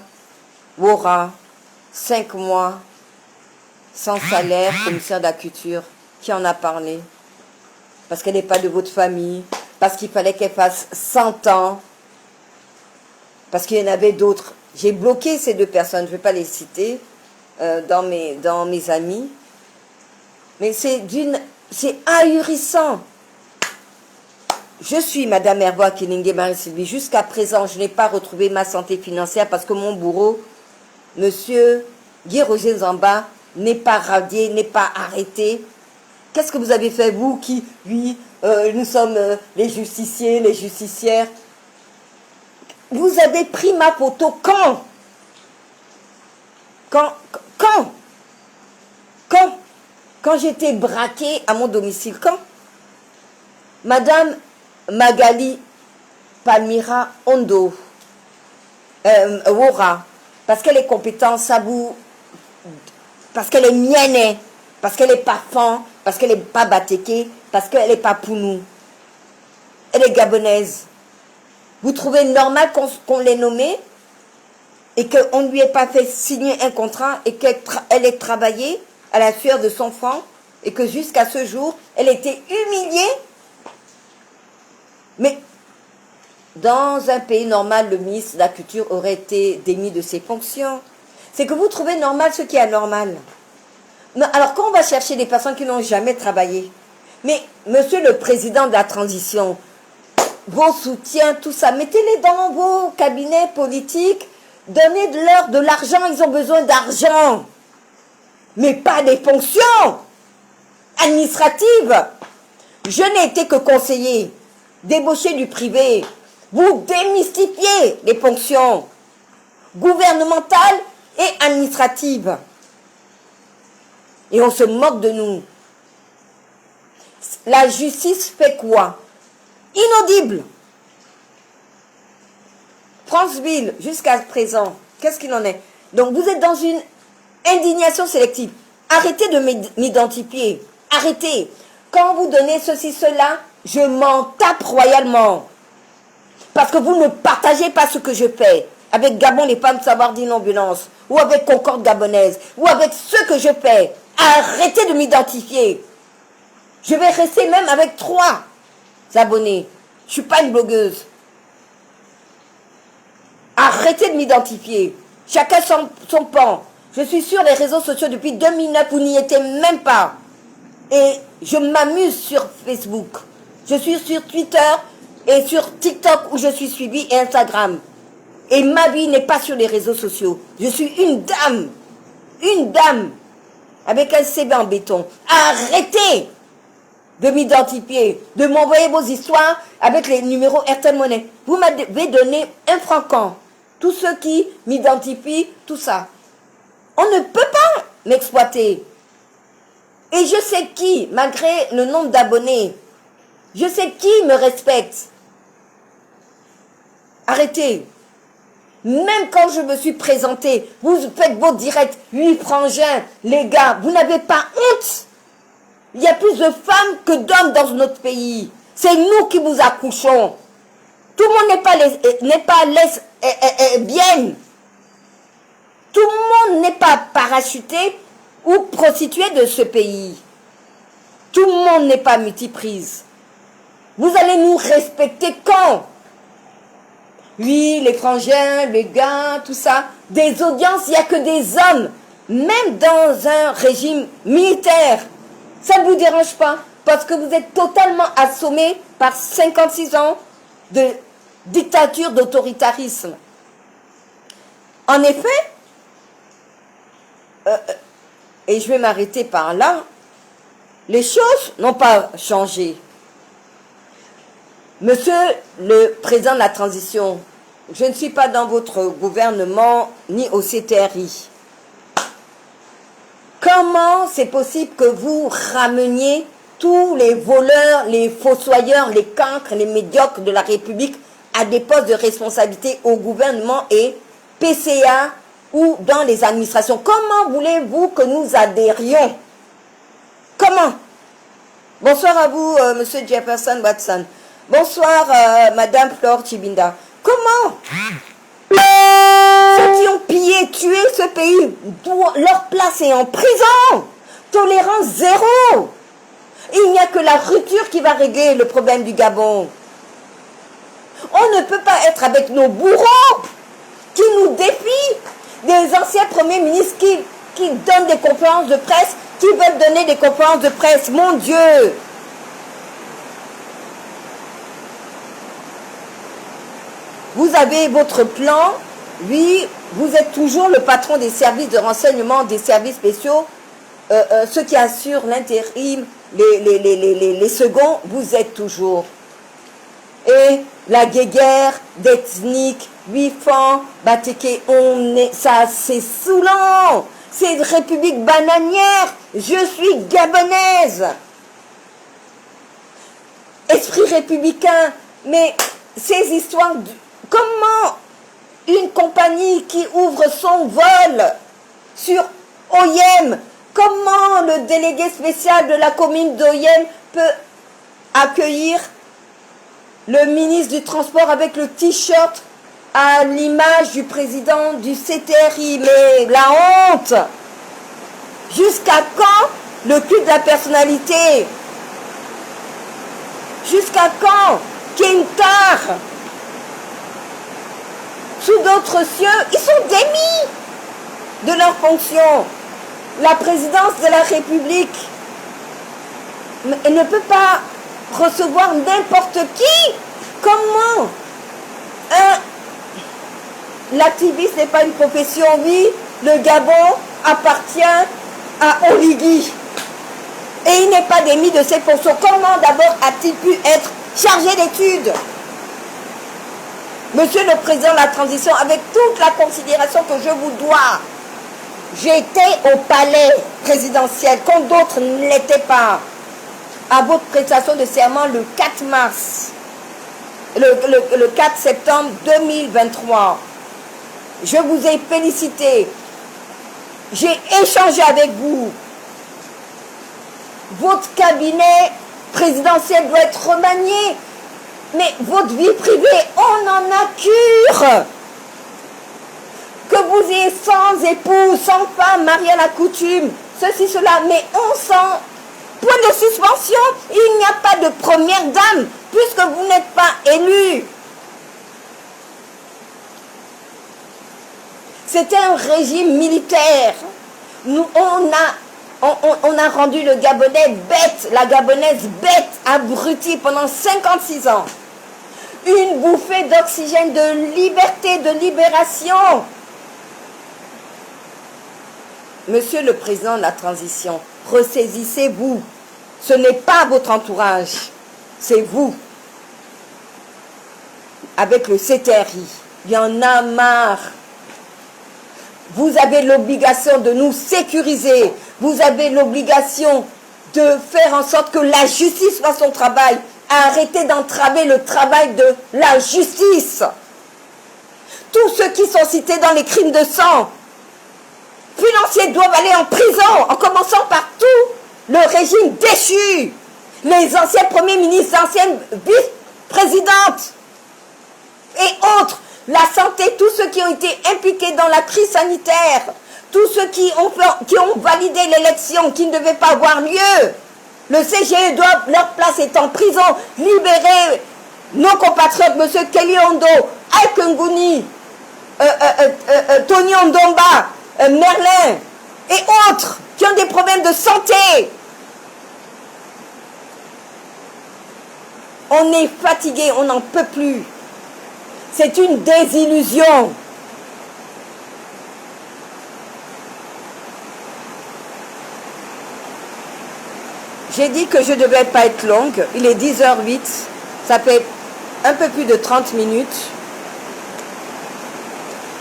Speaker 1: Wora, 5 mois, sans salaire, commissaire de la culture, qui en a parlé? Parce qu'elle n'est pas de votre famille, parce qu'il fallait qu'elle fasse 100 ans, parce qu'il y en avait d'autres. J'ai bloqué ces 2 personnes, je ne vais pas les citer dans mes amis, mais c'est ahurissant. Je suis Madame Hervois Kilingue Marie-Sylvie. Jusqu'à présent, je n'ai pas retrouvé ma santé financière parce que mon bourreau, Monsieur Guy Roger Zamba, n'est pas radié, n'est pas arrêté. Qu'est-ce que vous avez fait, vous qui, oui, nous sommes les justiciers, les justicières? Vous avez pris ma photo quand? Quand j'étais braquée à mon domicile, quand? Madame Magali Palmira Ondo, Wora, parce qu'elle est compétente, parce qu'elle est mienne, parce qu'elle n'est pas fan, parce qu'elle n'est pas batéké, parce qu'elle n'est pas pounou. Elle est gabonaise. Vous trouvez normal qu'on l'ait nommée et qu'on ne lui ait pas fait signer un contrat et qu'elle ait travaillé à la sueur de son front et que jusqu'à ce jour, elle était humiliée? Mais dans un pays normal, le ministre de la Culture aurait été démis de ses fonctions. C'est que vous trouvez normal ce qui est anormal. Non, alors quand on va chercher des personnes qui n'ont jamais travaillé, mais monsieur le président de la transition, vos soutiens, tout ça, mettez-les dans vos cabinets politiques, donnez-leur de l'argent, ils ont besoin d'argent, mais pas des fonctions administratives. Je n'ai été que conseiller, débauché du privé. Vous démystifiez les fonctions gouvernementales et administratives. Et on se moque de nous. La justice fait quoi? Inaudible. Franceville, jusqu'à présent, qu'est-ce qu'il en est? Donc vous êtes dans une indignation sélective. Arrêtez de m'identifier. Arrêtez. Quand vous donnez ceci, cela, je m'en tape royalement. Parce que vous ne partagez pas ce que je fais. Avec Gabon, les femmes savoir d'inambulance. Ou avec Concorde gabonaise. Ou avec ce que je fais. Arrêtez de m'identifier. Je vais rester même avec 3 abonnés. Je ne suis pas une blogueuse. Arrêtez de m'identifier. Chacun son pan. Je suis sur les réseaux sociaux depuis 2009. Vous n'y étiez même pas. Et je m'amuse sur Facebook. Je suis sur Twitter et sur TikTok où je suis suivie et Instagram. Et ma vie n'est pas sur les réseaux sociaux. Je suis une dame, avec un CV en béton. Arrêtez de m'identifier, de m'envoyer vos histoires avec les numéros Airtel Money. Vous m'avez donné 1 franc quand. Tous ceux qui m'identifient, tout ça. On ne peut pas m'exploiter. Et je sais qui, malgré le nombre d'abonnés, je sais qui me respecte. Arrêtez. Même quand je me suis présentée, vous faites vos directs, 8 frangins, les gars, vous n'avez pas honte. Il y a plus de femmes que d'hommes dans notre pays. C'est nous qui vous accouchons. Tout le monde n'est pas bien. Tout le monde n'est pas parachuté ou prostitué de ce pays. Tout le monde n'est pas multiprise. Vous allez nous respecter quand? Oui, les frangins, les gars, tout ça. Des audiences, il n'y a que des hommes. Même dans un régime militaire. Ça ne vous dérange pas. Parce que vous êtes totalement assommés par 56 ans de dictature, d'autoritarisme. En effet, et je vais m'arrêter par là, les choses n'ont pas changé. Monsieur le président de la transition, je ne suis pas dans votre gouvernement ni au CTRI. Comment c'est possible que vous rameniez tous les voleurs, les fossoyeurs, les cancres, les médiocres de la République à des postes de responsabilité au gouvernement et PCA ou dans les administrations. Comment voulez-vous que nous adhérions? Comment? Bonsoir à vous, Monsieur Jefferson Watson. Bonsoir, Madame Flore Chibinda. Comment? Ceux qui ont pillé, tué ce pays, leur place est en prison. Tolérance zéro. Il n'y a que la rupture qui va régler le problème du Gabon. On ne peut pas être avec nos bourreaux qui nous défient, des anciens premiers ministres qui donnent des conférences de presse, qui veulent donner des conférences de presse. Mon Dieu! Vous avez votre plan, oui, vous êtes toujours le patron des services de renseignement, des services spéciaux, ceux qui assurent l'intérim, les seconds, vous êtes toujours. Et la guéguerre d'ethnique, 8 francs, Bateke, ça c'est saoulant, c'est une république bananière, je suis gabonaise. Esprit républicain, mais ces histoires, comment une compagnie qui ouvre son vol sur Oyem, comment le délégué spécial de la commune d'Oyem peut accueillir le ministre du Transport avec le t-shirt à l'image du président du CTRI? Mais la honte! Jusqu'à quand le culte de la personnalité? Jusqu'à quand Kentar? Sous d'autres cieux, ils sont démis de leur fonction. La présidence de la République ne peut pas recevoir n'importe qui. Comment? L'activiste n'est pas une profession, oui. Le Gabon appartient à Oligui. Et il n'est pas démis de ses fonctions. Comment d'abord a-t-il pu être chargé d'études? Monsieur le Président de la Transition, avec toute la considération que je vous dois, j'étais au palais présidentiel quand d'autres ne l'étaient pas, à votre prestation de serment le 4 mars, le 4 septembre 2023. Je vous ai félicité. J'ai échangé avec vous. Votre cabinet présidentiel doit être remanié. Mais votre vie privée, on en a cure. Que vous ayez 100 époux, 100 femmes, mariées à la coutume, ceci, cela, mais on s'en... Point de suspension, il n'y a pas de première dame, puisque vous n'êtes pas élu. C'était un régime militaire. Nous, on a rendu le Gabonais bête, la Gabonaise bête, abrutie pendant 56 ans. Une bouffée d'oxygène, de liberté, de libération. Monsieur le Président de la Transition, ressaisissez-vous. Ce n'est pas votre entourage, c'est vous. Avec le CTRI, il y en a marre. Vous avez l'obligation de nous sécuriser. Vous avez l'obligation de faire en sorte que la justice fasse son travail. Arrêtez d'entraver le travail de la justice. Tous ceux qui sont cités dans les crimes de sang financiers doivent aller en prison, en commençant par tout le régime déchu, les anciens premiers ministres, anciennes vice-présidentes et autres, la santé, tous ceux qui ont été impliqués dans la crise sanitaire, tous ceux qui ont validé l'élection, qui ne devaient pas avoir lieu. Le CGE doit, leur place est en prison. Libérer nos compatriotes, M. Kelly Ondo, Ike Nguni, Tony Ondomba, Merlin et autres qui ont des problèmes de santé. On est fatigué, on n'en peut plus. C'est une désillusion. J'ai dit que je ne devais pas être longue. Il est 10h08. Ça fait un peu plus de 30 minutes.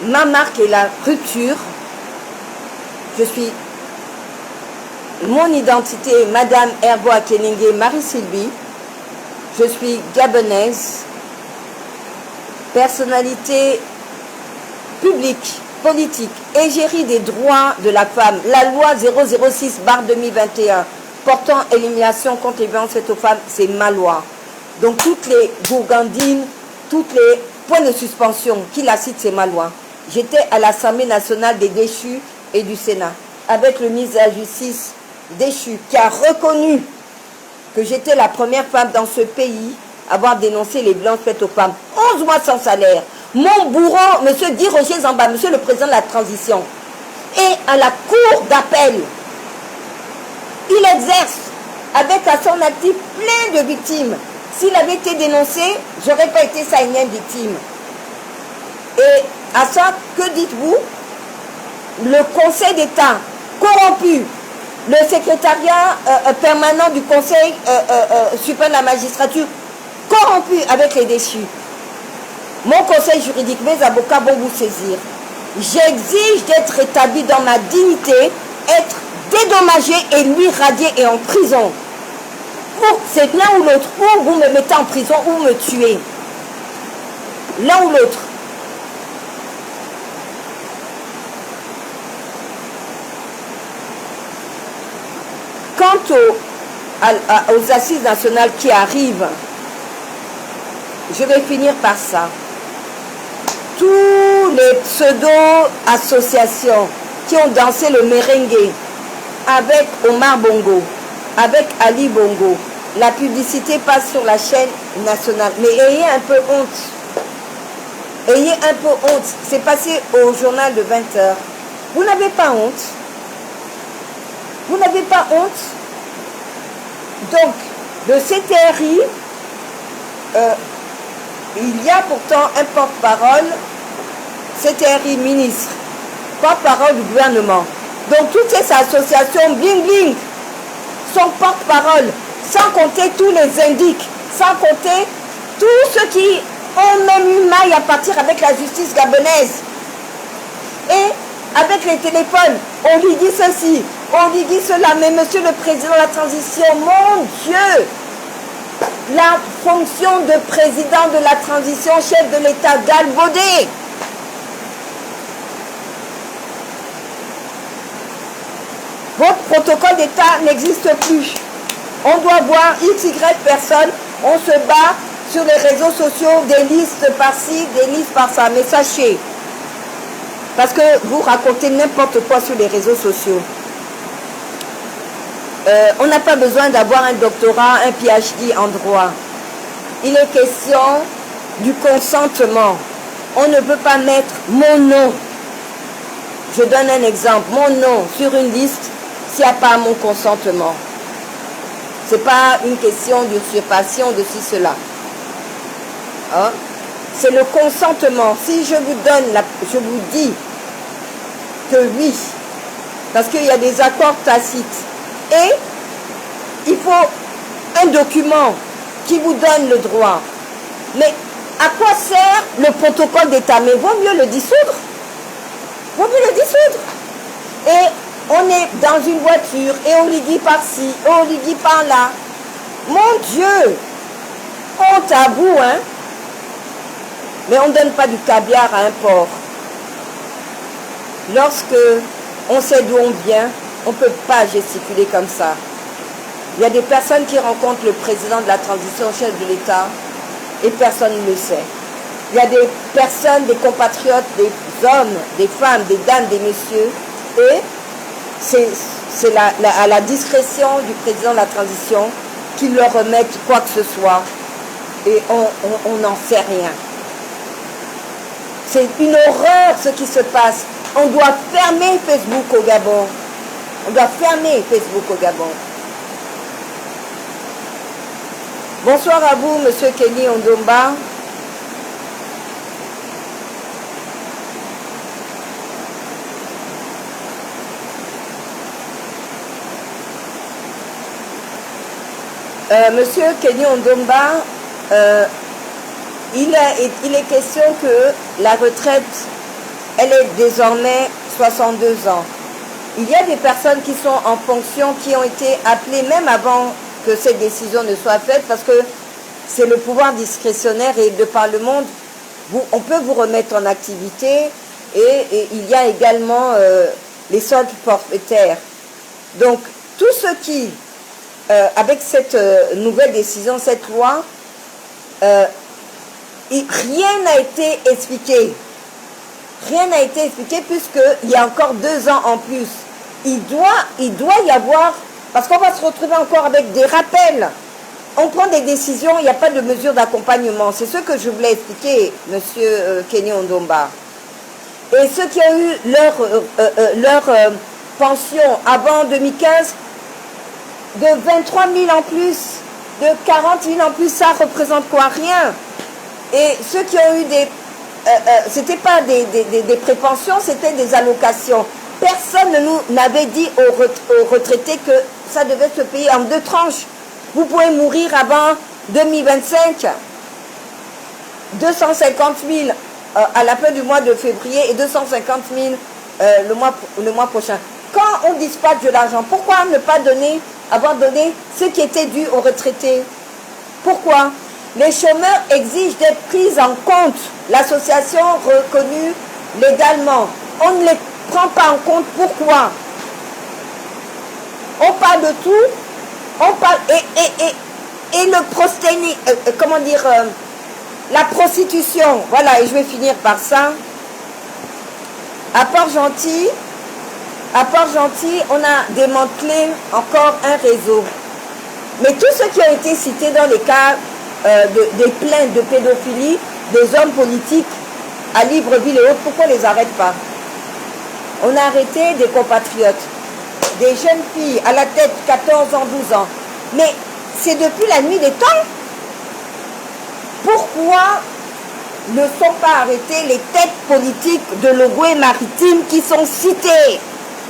Speaker 1: Ma marque est la rupture. Je suis... Mon identité est Madame Herbo Akeningue Marie-Sylvie. Je suis gabonaise. Personnalité publique politique, égérie des droits de la femme, la loi 006/2021 portant élimination contre les violences faites aux femmes, c'est ma loi. Donc toutes les gourgandines, toutes les points de suspension qui la citent, c'est ma loi. J'étais à l'Assemblée nationale des déchus et du Sénat, avec le ministre de la Justice déchu, qui a reconnu que j'étais la première femme dans ce pays à avoir dénoncé les violences faites aux femmes. 11 mois sans salaire. Mon bourreau, M. Guy Roger Zamba, M. le président de la transition, et à la cour d'appel, il exerce avec à son actif plein de victimes. S'il avait été dénoncé, j'aurais pas été sa énième victime. Et à ça, que dites-vous? Le Conseil d'État corrompu, le secrétariat permanent du Conseil suprême de la magistrature corrompu avec les déchus. Mon conseil juridique, mes avocats vont vous saisir. J'exige d'être établi dans ma dignité, être dédommagé et lui radié et en prison. C'est l'un ou l'autre. Ou vous me mettez en prison ou vous me tuez. L'un ou l'autre. Quant aux assises nationales qui arrivent, je vais finir par ça. Tous les pseudo-associations qui ont dansé le merengue avec Omar Bongo, avec Ali Bongo, la publicité passe sur la chaîne nationale. Mais ayez un peu honte. Ayez un peu honte. C'est passé au journal de 20h. Vous n'avez pas honte? Vous n'avez pas honte? Donc, le CTRI, il y a pourtant un porte-parole, CTRI ministre, porte-parole du gouvernement. Donc, toutes ces associations bling bling sont porte-parole, sans compter tous les indiques, sans compter tous ceux qui ont même eu maille à partir avec la justice gabonaise. Et avec les téléphones, on lui dit ceci, on lui dit cela, mais monsieur le président de la transition, mon Dieu, la fonction de président de la transition, chef de l'État galvaudé. Votre protocole d'État n'existe plus. On doit voir XY personnes, on se bat sur les réseaux sociaux, des listes par-ci, des listes par-ça. Mais sachez, parce que vous racontez n'importe quoi sur les réseaux sociaux. On n'a pas besoin d'avoir un doctorat, un PhD en droit. Il est question du consentement. On ne peut pas mettre mon nom. Je donne un exemple. Mon nom sur une liste s'il n'y a pas mon consentement. Ce n'est pas une question d'usurpation de ci, cela. Hein? C'est le consentement. Si je vous donne, je vous dis que oui, parce qu'il y a des accords tacites, et il faut un document qui vous donne le droit. Mais à quoi sert le protocole d'État? Mais vaut mieux le dissoudre. Vaut mieux le dissoudre. Et on est dans une voiture et on lui dit par-ci, on lui dit par-là. Mon Dieu, honte à vous, hein? Mais on ne donne pas du caviar à un porc. Lorsque on sait d'où on vient, on ne peut pas gesticuler comme ça. Il y a des personnes qui rencontrent le président de la transition, chef de l'État, et personne ne le sait. Il y a des personnes, des compatriotes, des hommes, des femmes, des dames, des messieurs, et c'est à la discrétion du président de la transition qu'ils leur remettent quoi que ce soit, et on n'en sait rien. C'est une horreur ce qui se passe. On doit fermer Facebook au Gabon. On doit fermer Facebook au Gabon. Bonsoir à vous, monsieur Kenny Ondomba. Monsieur Kenny Ondomba, il est question que la retraite, elle est désormais 62 ans. Il y a des personnes qui sont en fonction, qui ont été appelées même avant que cette décision ne soit faite, parce que c'est le pouvoir discrétionnaire et de par le monde, on peut vous remettre en activité et il y a également les soldes forfaitaires. Donc, tout ce qui, avec cette nouvelle décision, cette loi, rien n'a été expliqué. Rien n'a été expliqué puisqu'il y a encore 2 ans en plus. Il doit y avoir, parce qu'on va se retrouver encore avec des rappels. On prend des décisions, il n'y a pas de mesure d'accompagnement. C'est ce que je voulais expliquer, monsieur Kenny Ondomba. Et ceux qui ont eu leur pension avant 2015, de 23 000 en plus, de 40 000 en plus, ça représente quoi? Rien. Et ceux qui ont eu des... c'était pas des prépensions, c'était des allocations. Personne ne n'avait dit aux retraités que ça devait se payer en 2 tranches. Vous pouvez mourir avant 2025. 250 000 à la fin du mois de février et 250 000 le mois prochain. Quand on dispatche de l'argent, pourquoi ne pas avoir donné ce qui était dû aux retraités? Pourquoi? Les chômeurs exigent d'être pris en compte. L'association reconnue légalement. On ne les prend pas en compte. Pourquoi? On parle de tout. On parle et le prosténie, comment dire, la prostitution. Voilà, et je vais finir par ça. À Port-Gentil, on a démantelé encore un réseau. Mais tous ceux qui ont été cités dans les cas des plaintes de pédophilie des hommes politiques à Libreville et autres, pourquoi on ne les arrête pas? On a arrêté des compatriotes, des jeunes filles à la tête, 14 ans, 12 ans. Mais c'est depuis la nuit des temps. Pourquoi ne sont pas arrêtées les têtes politiques de l'Ogooué-Maritime qui sont citées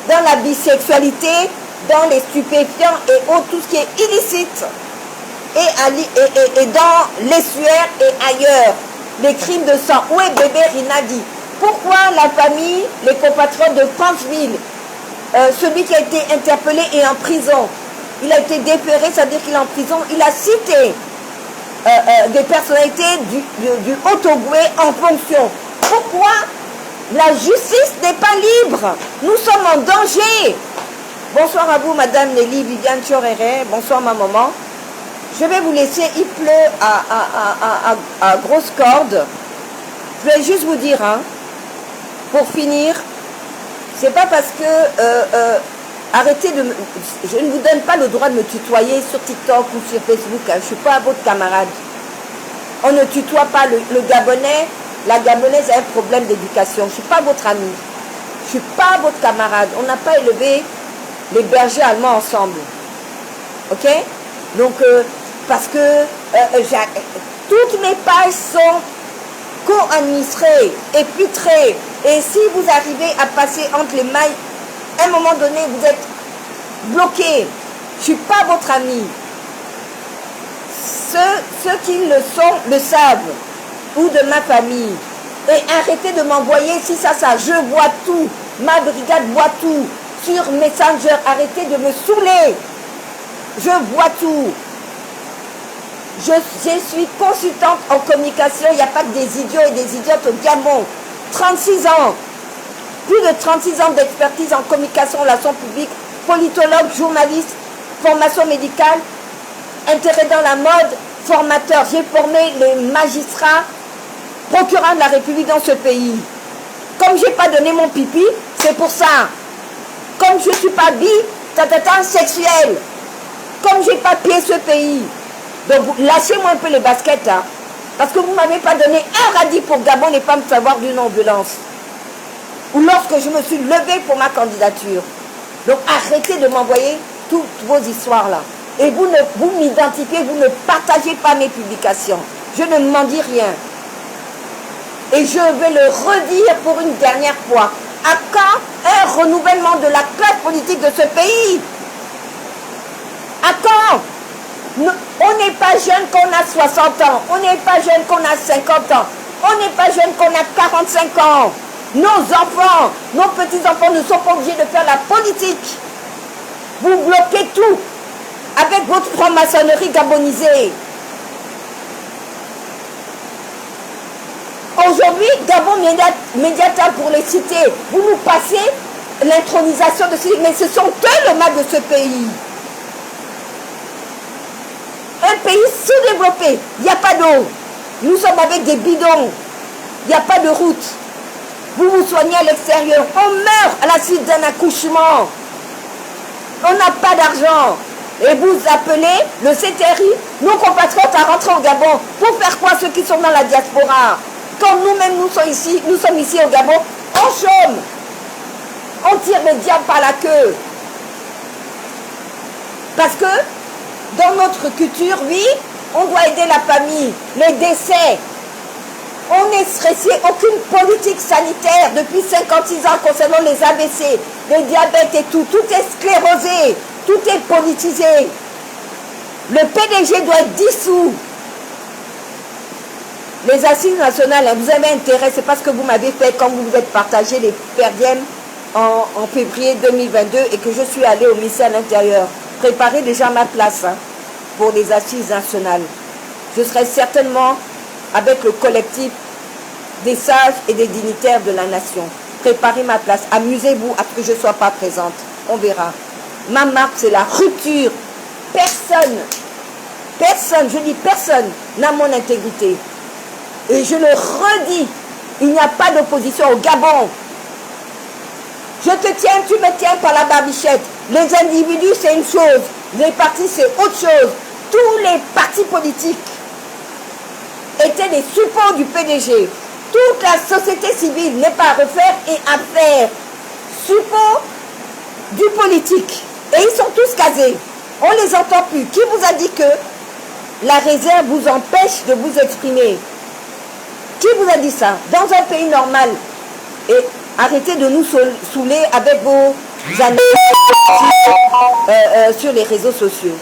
Speaker 1: dans la bisexualité, dans les stupéfiants et autres, tout ce qui est illicite, et dans l'essuaire et ailleurs, les crimes de sang? Où est bébé Rinadi? Pourquoi la famille, les compatriotes de Franceville, celui qui a été interpellé est en prison? Il a été déféré, c'est-à-dire qu'il est en prison. Il a cité des personnalités du Haut-Ogooué en fonction. Pourquoi la justice n'est pas libre? Nous sommes en danger. Bonsoir à vous, Madame Nelly Viviane Choréré. Bonsoir, ma maman. Je vais vous laisser, il pleut à grosse corde. Je vais juste vous dire, hein, pour finir, c'est pas parce que... arrêtez de... Je ne vous donne pas le droit de me tutoyer sur TikTok ou sur Facebook. Hein. Je ne suis pas votre camarade. On ne tutoie pas le Gabonais. La Gabonaise a un problème d'éducation. Je ne suis pas votre ami. Je ne suis pas votre camarade. On n'a pas élevé les bergers allemands ensemble. Ok? Donc, parce que toutes mes pages sont co-administrées et filtrées. Et si vous arrivez à passer entre les mailles, à un moment donné, vous êtes bloqué. Je ne suis pas votre ami. Ceux qui le sont, le savent. Ou de ma famille. Et arrêtez de m'envoyer si ça, je vois tout. Ma brigade voit tout. Sur Messenger, arrêtez de me saouler. Je vois tout. Je suis consultante en communication. Il n'y a pas que des idiots et des idiotes au Gabon. 36 ans. Plus de 36 ans d'expertise en communication, relations publiques, politologue, journaliste, formation médicale, intérêt dans la mode, formateur. J'ai formé les magistrats, procureurs de la République dans ce pays. Comme je n'ai pas donné mon pipi, c'est pour ça. Comme je ne suis pas sexuel. Comme je n'ai pas pillé ce pays. Donc lâchez-moi un peu les baskets, hein, parce que vous ne m'avez pas donné un radis pour Gabon et pas me savoir d'une ambulance. Ou lorsque je me suis levée pour ma candidature. Donc arrêtez de m'envoyer toutes vos histoires là. Et vous m'identifiez, vous ne partagez pas mes publications. Je ne m'en dis rien. Et je vais le redire pour une dernière fois. À quand un renouvellement de la classe politique de ce pays? À quand? On n'est pas jeune qu'on a 60 ans. On n'est pas jeune qu'on a 50 ans. On n'est pas jeune qu'on a 45 ans. Nos enfants, nos petits-enfants ne sont pas obligés de faire la politique. Vous bloquez tout avec votre franc-maçonnerie gabonisée. On
Speaker 2: Aujourd'hui, Gabon médiateur pour les cités, vous nous passez l'intronisation de ces... Mais ce sont eux le mal de ce pays. Un pays sous-développé, il n'y a pas d'eau. Nous sommes avec des bidons, il n'y a pas de route. Vous vous soignez à l'extérieur, on meurt à la suite d'un accouchement. On n'a pas d'argent. Et vous appelez le CTRI, nos compatriotes, à rentrer au Gabon. Pour faire quoi ceux qui sont dans la diaspora? Quand nous-mêmes nous sommes ici au Gabon, on chôme. On tire les diables par la queue. Parce que dans notre culture, oui, on doit aider la famille, les décès. On est stressé, aucune politique sanitaire depuis 56 ans concernant les AVC, les diabètes et tout. Tout est sclérosé, tout est politisé. Le PDG doit être dissous. Les assises nationales, vous avez intérêt, c'est parce que vous m'avez fait quand vous vous êtes partagé les perdièmes en février 2022 et que je suis allée au ministère de l'Intérieur. Préparez déjà ma place pour les assises nationales. Je serai certainement avec le collectif des sages et des dignitaires de la nation. Préparez ma place. Amusez-vous à ce que je ne sois pas présente. On verra. Ma marque, c'est la rupture. Personne, je dis personne, n'a mon intégrité. Et je le redis, il n'y a pas d'opposition au Gabon. Je te tiens, tu me tiens par la barbichette. Les individus, c'est une chose. Les partis, c'est autre chose. Tous les partis politiques étaient des suppôts du PDG. Toute la société civile n'est pas à refaire et à faire. Suppôts du politique. Et ils sont tous casés. On ne les entend plus. Qui vous a dit que la réserve vous empêche de vous exprimer? Qui vous a dit ça? Dans un pays normal. Et arrêtez de nous saouler avec vos analyses sur les réseaux sociaux.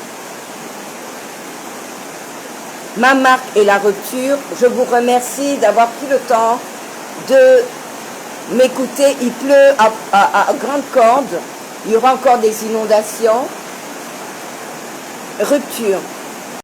Speaker 2: Ma marque est la rupture. Je vous remercie d'avoir pris le temps de m'écouter. Il pleut à grande corde. Il y aura encore des inondations. Rupture.